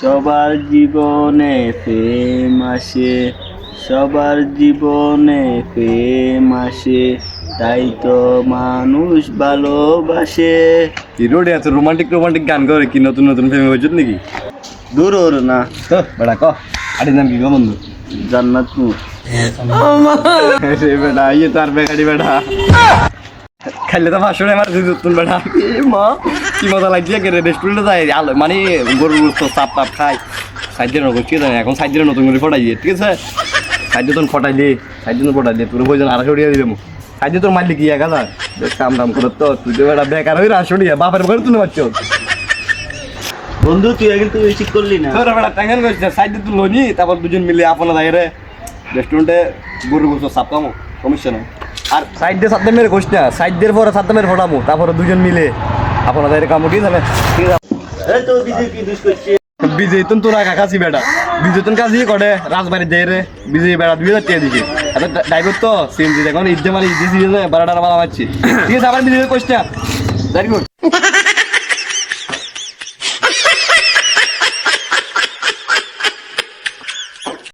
সবার জীবনে প্রেম আসে, সবার জীবনে প্রেম আসে, তাই তো মানুষ ভালোবাসে। কি রোডে আছে রোমান্টিক রোমান্টিক গান করে কি নতুন নতুন প্রেমে হয়েছে নাকি? দূর ওর না তো বেড়া ক আরে নাম কি গো বন্ধু? জান্নাত নূর। সে বেটা ইয়ে তার বেগাড়ি বেটা খাইলে তো ভাষণে আমার তুল বেটা মা কি মজা লাগছে রে রেস্টুরেন্টে যাই আলো মানে গরুর গোস্ত চাপ টাপ খাই সাইড দিয়ে নতুন ঠিক আছে এখন সাইড দিয়ে নতুন করে ফটাই দিয়ে ঠিক আছে সাইড দিয়ে তোর ফটাই দিয়ে সাইড দিয়ে ফটাই দিয়ে তোর বই যেন 250 টাকা দিবে সাইড দিয়ে তোর মারলি কি 1000 কাম টাম করে তো তুই তো বেটা বেকার হয়ে 250 টাকা বাপের ঘরে তুলে পাচ্ছ বন্ধু তুই কিন্তু ঠিক করলি না। তোর বেটা টেনশন করছিস সাইড দিয়ে তুই লনি তারপর দুজন মিলে আপনা যাই রে রেস্টুরেন্টে গরুর গোস্ত চাপ কামো সমস্যা নাই আর সাইড দিয়ে সাতটা মেরে কোশ না সাইড দিয়ে পরে সাতটা মেরে ফটামো তারপরে দুজন মিলে আপনার দায়ের কামো ঠিক আছে ঠিক আছে এই তো বিজয় কি দুষ করছে? বিজয় তুন তোরা কাকাছি বেটা বিজয় তুন কাজ করে রাজবাড়ি দেয় রে বিজয় বেড়া 2000 টাকা দিকে এত ড্রাইভার তো সিএনজি দেখুন ইজ্জে মানে ইজ্জে সিরিয়াস বারাটার মারা মারছি ঠিক আছে আবার বিজয় কোশ না ভেরি গুড